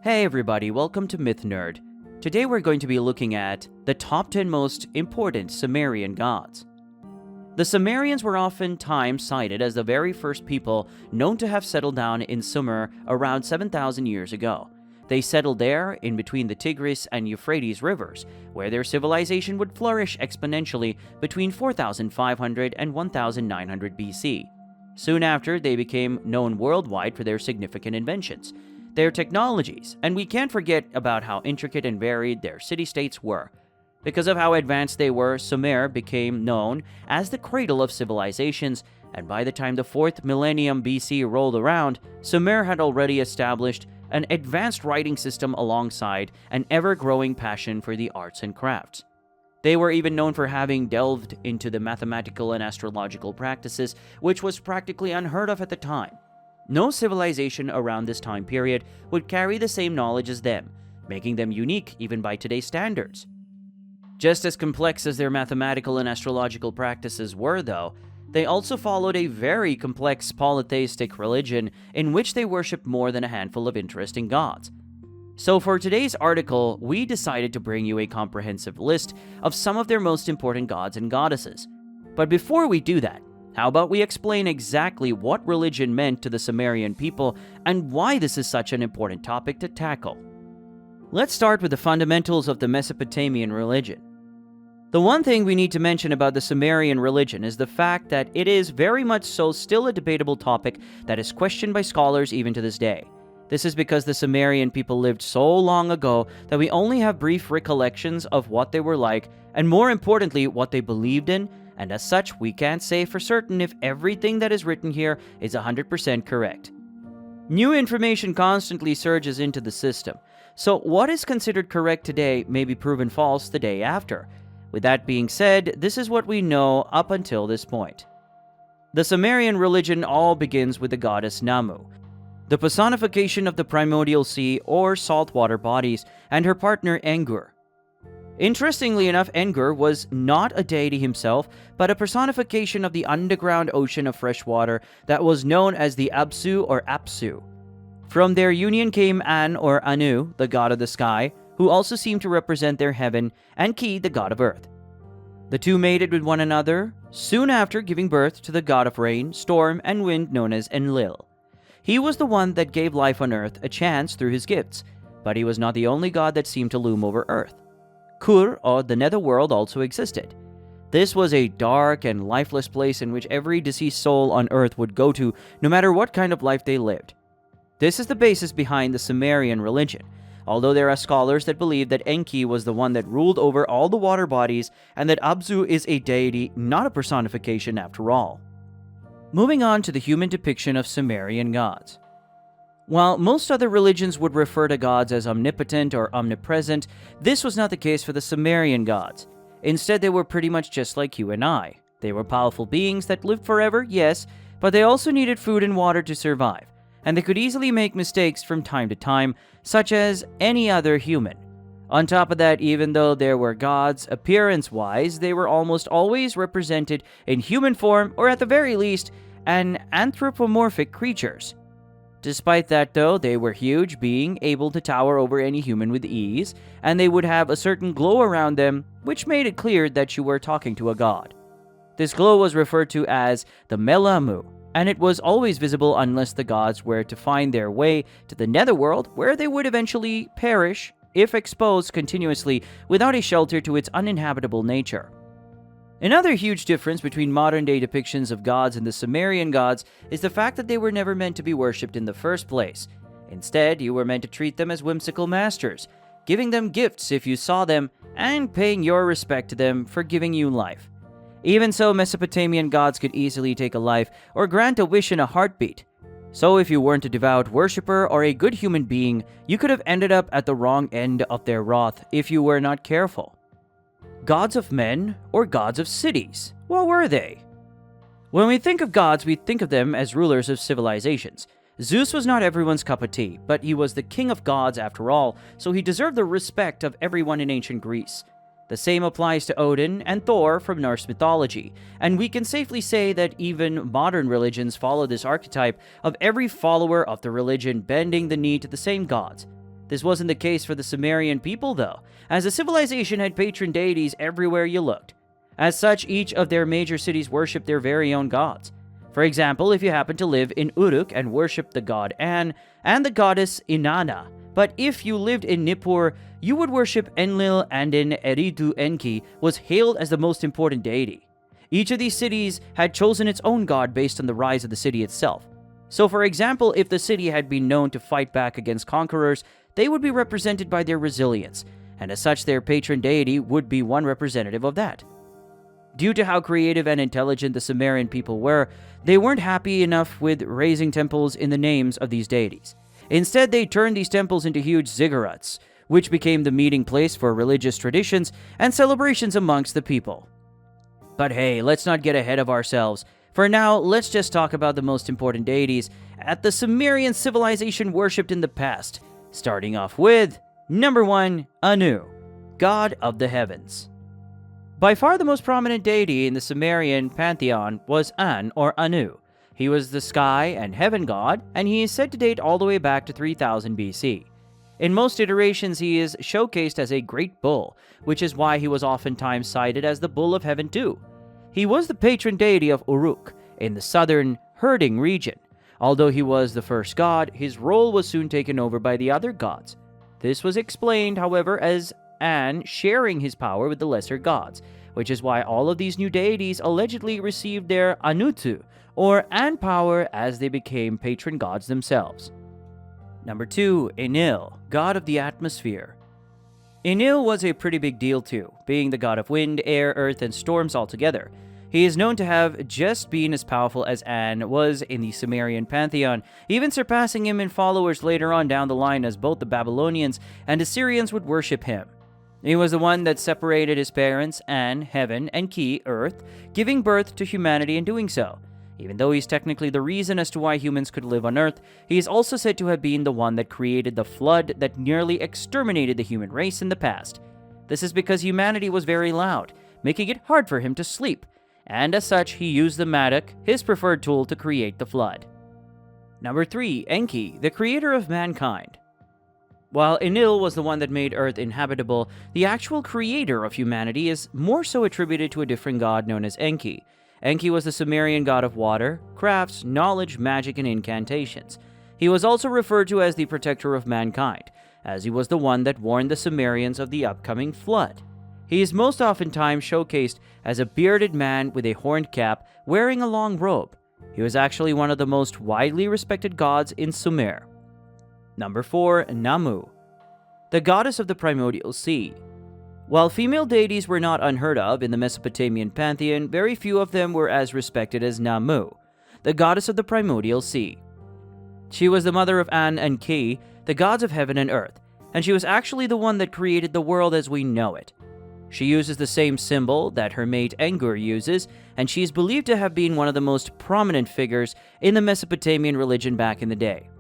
Hey everybody, welcome to Myth Nerd. Today we're going to be looking at the top 10 most important Sumerian gods. The Sumerians were oftentimes cited as the very first people known to have settled down in Sumer around 7,000 years ago. They settled there, in between the Tigris and Euphrates rivers, where their civilization would flourish exponentially between 4,500 and 1,900 BC. Soon after, they became known worldwide for their significant inventions, their technologies, and we can't forget about how intricate and varied their city-states were. Because of how advanced they were, Sumer became known as the cradle of civilizations, and by the time the 4th millennium BC rolled around, Sumer had already established an advanced writing system alongside an ever-growing passion for the arts and crafts. They were even known for having delved into the mathematical and astrological practices, which was practically unheard of at the time. No civilization around this time period would carry the same knowledge as them, making them unique even by today's standards. Just as complex as their mathematical and astrological practices were, though, they also followed a very complex polytheistic religion in which they worshipped more than a handful of interesting gods. So for today's article, we decided to bring you a comprehensive list of some of their most important gods and goddesses. But before we do that, how about we explain exactly what religion meant to the Sumerian people and why this is such an important topic to tackle. Let's start with the fundamentals of the Mesopotamian religion. The one thing we need to mention about the Sumerian religion is the fact that it is very much so still a debatable topic that is questioned by scholars even to this day. This is because the Sumerian people lived so long ago that we only have brief recollections of what they were like, and more importantly, what they believed in, and as such, we can't say for certain if everything that is written here is 100% correct. New information constantly surges into the system, so what is considered correct today may be proven false the day after. With that being said, this is what we know up until this point. The Sumerian religion all begins with the goddess Nammu, the personification of the primordial sea or saltwater bodies, and her partner Engur. Interestingly enough, Engur was not a deity himself, but a personification of the underground ocean of fresh water that was known as the Absu or Apsu. From their union came An or Anu, the god of the sky, who also seemed to represent their heaven, and Ki, the god of earth. The two mated with one another, soon after giving birth to the god of rain, storm, and wind known as Enlil. He was the one that gave life on earth a chance through his gifts, but he was not the only god that seemed to loom over earth. Kur, or the Netherworld, also existed. This was a dark and lifeless place in which every deceased soul on earth would go to, no matter what kind of life they lived. This is the basis behind the Sumerian religion, although there are scholars that believe that Enki was the one that ruled over all the water bodies and that Abzu is a deity, not a personification after all. Moving on to the human depiction of Sumerian gods. While most other religions would refer to gods as omnipotent or omnipresent, this was not the case for the Sumerian gods. Instead, they were pretty much just like you and I. They were powerful beings that lived forever, yes, but they also needed food and water to survive, and they could easily make mistakes from time to time, such as any other human. On top of that, even though there were gods, appearance-wise, they were almost always represented in human form, or at the very least, an anthropomorphic creatures. Despite that though, they were huge, being able to tower over any human with ease, and they would have a certain glow around them, which made it clear that you were talking to a god. This glow was referred to as the Melamu, and it was always visible unless the gods were to find their way to the Netherworld, where they would eventually perish if exposed continuously without a shelter to its uninhabitable nature. Another huge difference between modern-day depictions of gods and the Sumerian gods is the fact that they were never meant to be worshipped in the first place. Instead, you were meant to treat them as whimsical masters, giving them gifts if you saw them, and paying your respect to them for giving you life. Even so, Mesopotamian gods could easily take a life or grant a wish in a heartbeat. So if you weren't a devout worshipper or a good human being, you could have ended up at the wrong end of their wrath if you were not careful. Gods of men or gods of cities? What were they? When we think of gods, we think of them as rulers of civilizations. Zeus was not everyone's cup of tea, but he was the king of gods after all, so he deserved the respect of everyone in ancient Greece. The same applies to Odin and Thor from Norse mythology, and we can safely say that even modern religions follow this archetype of every follower of the religion bending the knee to the same gods. This wasn't the case for the Sumerian people, though, as the civilization had patron deities everywhere you looked. As such, each of their major cities worshipped their very own gods. For example, if you happen to live in Uruk and worship the god An and the goddess Inanna, but if you lived in Nippur, you would worship Enlil, and in Eridu Enki was hailed as the most important deity. Each of these cities had chosen its own god based on the rise of the city itself. So for example, if the city had been known to fight back against conquerors, they would be represented by their resilience, and as such their patron deity would be one representative of that. Due to how creative and intelligent the Sumerian people were, they weren't happy enough with raising temples in the names of these deities. Instead, they turned these temples into huge ziggurats, which became the meeting place for religious traditions and celebrations amongst the people. But hey, let's not get ahead of ourselves. For now, let's just talk about the most important deities that the Sumerian civilization worshipped in the past, starting off with number 1, Anu, god of the heavens. By far the most prominent deity in the Sumerian pantheon was An or Anu. He was the sky and heaven god, and he is said to date all the way back to 3000 BC. In most iterations, he is showcased as a great bull, which is why he was oftentimes cited as the bull of heaven too. He was the patron deity of Uruk in the southern herding region. Although he was the first god, his role was soon taken over by the other gods. This was explained, however, as An sharing his power with the lesser gods, which is why all of these new deities allegedly received their Anutu, or An power, as they became patron gods themselves. Number 2, Enil, god of the atmosphere. Enil was a pretty big deal too, being the god of wind, air, earth, and storms altogether. He is known to have just been as powerful as An was in the Sumerian pantheon, even surpassing him in followers later on down the line, as both the Babylonians and Assyrians would worship him. He was the one that separated his parents, An, heaven, and Ki, earth, giving birth to humanity in doing so. Even though he's technically the reason as to why humans could live on Earth, he is also said to have been the one that created the flood that nearly exterminated the human race in the past. This is because humanity was very loud, making it hard for him to sleep, and as such, he used the mattock, his preferred tool, to create the flood. Number 3, Enki, the creator of mankind. While Enil was the one that made Earth inhabitable, the actual creator of humanity is more so attributed to a different god known as Enki. Enki was the Sumerian god of water, crafts, knowledge, magic, and incantations. He was also referred to as the protector of mankind, as he was the one that warned the Sumerians of the upcoming flood. He is most oftentimes showcased as a bearded man with a horned cap wearing a long robe. He was actually one of the most widely respected gods in Sumer. Number 4, Nammu, the goddess of the Primordial Sea. While female deities were not unheard of in the Mesopotamian pantheon, very few of them were as respected as Nammu, the goddess of the Primordial Sea. She was the mother of An and Ki, the gods of heaven and earth, and she was actually the one that created the world as we know it. She uses the same symbol that her mate Engur uses, and she is believed to have been one of the most prominent figures in the Mesopotamian religion back in the day.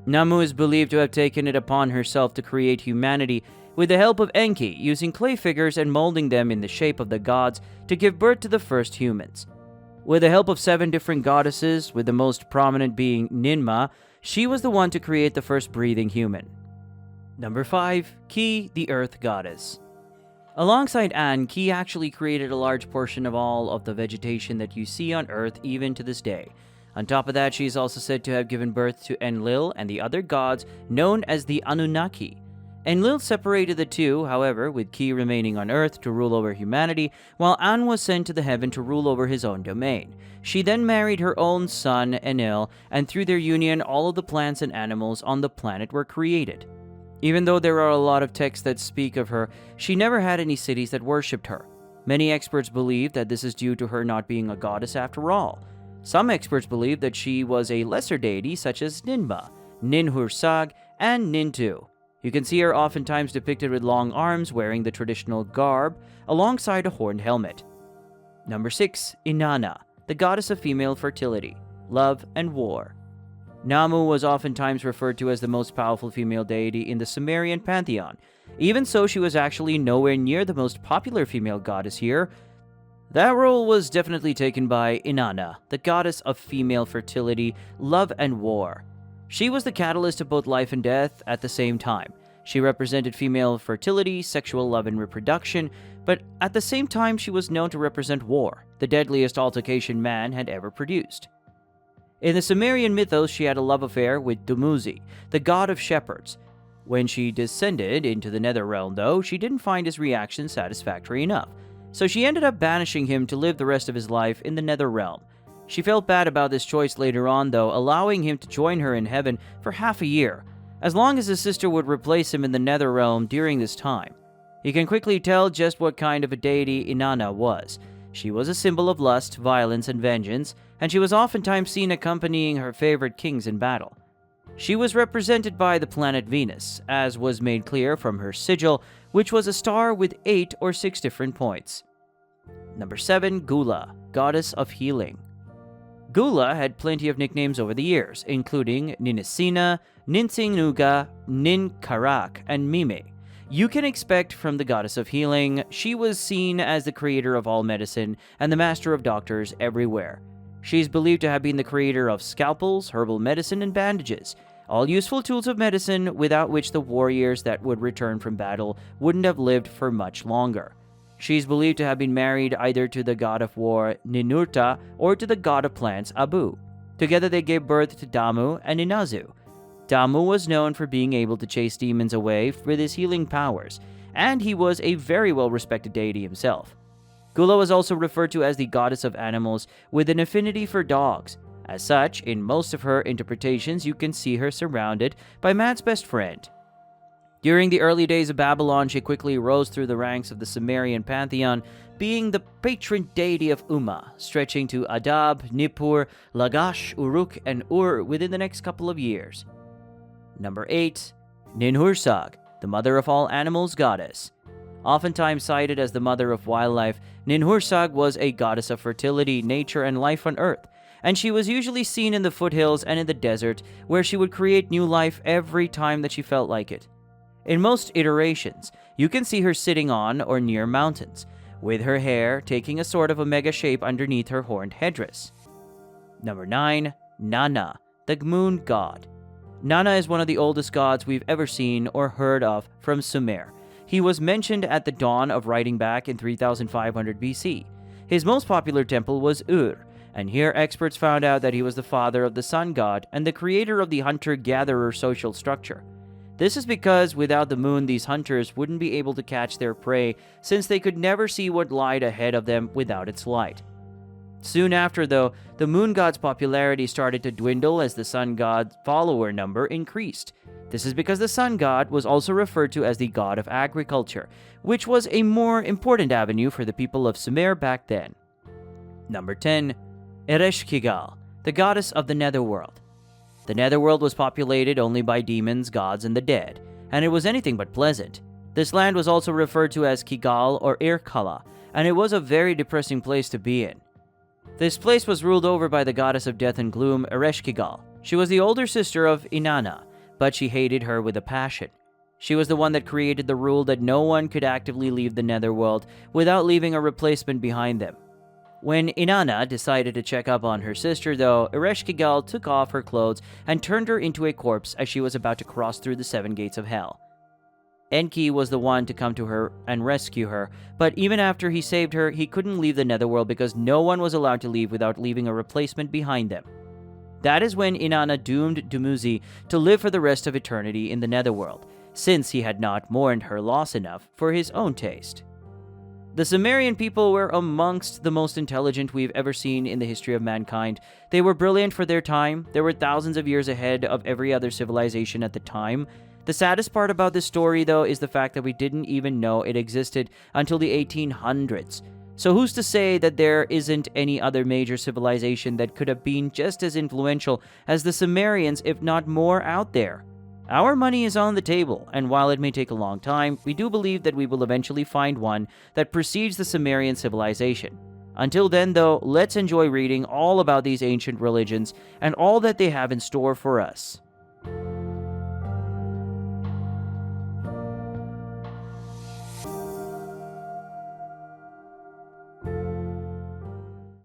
Nammu is believed to have taken it upon herself to create humanity with the help of Enki, using clay figures and molding them in the shape of the gods to give birth to the first humans. With the help of 7 different goddesses, with the most prominent being Ninma, she was the one to create the first breathing human. Number 5, Ki, the earth goddess. Alongside An, Ki actually created a large portion of all of the vegetation that you see on Earth even to this day. On top of that, she is also said to have given birth to Enlil and the other gods known as the Anunnaki. Enlil separated the two, however, with Ki remaining on Earth to rule over humanity, while An was sent to the heaven to rule over his own domain. She then married her own son, Enil, and through their union, all of the plants and animals on the planet were created. Even though there are a lot of texts that speak of her, she never had any cities that worshipped her. Many experts believe that this is due to her not being a goddess after all. Some experts believe that she was a lesser deity such as Ninba, Ninhursag, and Nintu. You can see her oftentimes depicted with long arms wearing the traditional garb alongside a horned helmet. Number 6, Inanna, the goddess of female fertility, love, and war. Namu was oftentimes referred to as the most powerful female deity in the Sumerian pantheon. Even so, she was actually nowhere near the most popular female goddess here. That role was definitely taken by Inanna, the goddess of female fertility, love, and war. She was the catalyst of both life and death at the same time. She represented female fertility, sexual love, and reproduction, but at the same time she was known to represent war, the deadliest altercation man had ever produced. In the Sumerian mythos, she had a love affair with Dumuzi, the god of shepherds. When she descended into the Netherrealm, though, she didn't find his reaction satisfactory enough, so she ended up banishing him to live the rest of his life in the Netherrealm. She felt bad about this choice later on, though, allowing him to join her in heaven for half a year, as long as his sister would replace him in the Netherrealm during this time. You can quickly tell just what kind of a deity Inanna was. She was a symbol of lust, violence, and vengeance, and she was oftentimes seen accompanying her favorite kings in battle. She was represented by the planet Venus, as was made clear from her sigil, which was a star with 8 or 6 different points. Number 7. Gula, goddess of healing. Gula had plenty of nicknames over the years, including Ninisina, Ninsinnuga, Ninkarak, and Mime. You can expect from the goddess of healing, she was seen as the creator of all medicine and the master of doctors everywhere. She's believed to have been the creator of scalpels, herbal medicine, and bandages, all useful tools of medicine without which the warriors that would return from battle wouldn't have lived for much longer. She's believed to have been married either to the god of war Ninurta or to the god of plants Abu. Together they gave birth to Damu and Inazu. Damu was known for being able to chase demons away with his healing powers, and he was a very well-respected deity himself. Gula was also referred to as the goddess of animals with an affinity for dogs. As such, in most of her interpretations, you can see her surrounded by man's best friend. During the early days of Babylon, she quickly rose through the ranks of the Sumerian pantheon, being the patron deity of Umma, stretching to Adab, Nippur, Lagash, Uruk, and Ur within the next couple of years. Number 8. Ninhursag, the mother of all animals goddess. Oftentimes cited as the mother of wildlife, Ninhursag was a goddess of fertility, nature, and life on earth, and she was usually seen in the foothills and in the desert, where she would create new life every time that she felt like it. In most iterations, you can see her sitting on or near mountains, with her hair taking a sort of omega shape underneath her horned headdress. Number 9. Nanna, the moon god. Nanna is one of the oldest gods we've ever seen or heard of from Sumer. He was mentioned at the dawn of writing back in 3500 BC. His most popular temple was Ur, and here experts found out that he was the father of the sun god and the creator of the hunter-gatherer social structure. This is because without the moon, these hunters wouldn't be able to catch their prey, since they could never see what lied ahead of them without its light. Soon after, though, the moon god's popularity started to dwindle as the sun god's follower number increased. This is because the sun god was also referred to as the god of agriculture, which was a more important avenue for the people of Sumer back then. Number 10. Ereshkigal, the goddess of the Netherworld. The Netherworld was populated only by demons, gods, and the dead, and it was anything but pleasant. This land was also referred to as Kigal or Irkala, and it was a very depressing place to be in. This place was ruled over by the goddess of death and gloom, Ereshkigal. She was the older sister of Inanna, but she hated her with a passion. She was the one that created the rule that no one could actively leave the Netherworld without leaving a replacement behind them. When Inanna decided to check up on her sister, though, Ereshkigal took off her clothes and turned her into a corpse as she was about to cross through the 7 gates of hell. Enki was the one to come to her and rescue her, but even after he saved her, he couldn't leave the Netherworld because no one was allowed to leave without leaving a replacement behind them. That is when Inanna doomed Dumuzi to live for the rest of eternity in the Netherworld, since he had not mourned her loss enough for his own taste. The Sumerian people were amongst the most intelligent we've ever seen in the history of mankind. They were brilliant for their time. They were thousands of years ahead of every other civilization at the time. The saddest part about this story, though, is the fact that we didn't even know it existed until the 1800s. So who's to say that there isn't any other major civilization that could have been just as influential as the Sumerians, if not more, out there? Our money is on the table, and while it may take a long time, we do believe that we will eventually find one that precedes the Sumerian civilization. Until then, though, let's enjoy reading all about these ancient religions and all that they have in store for us.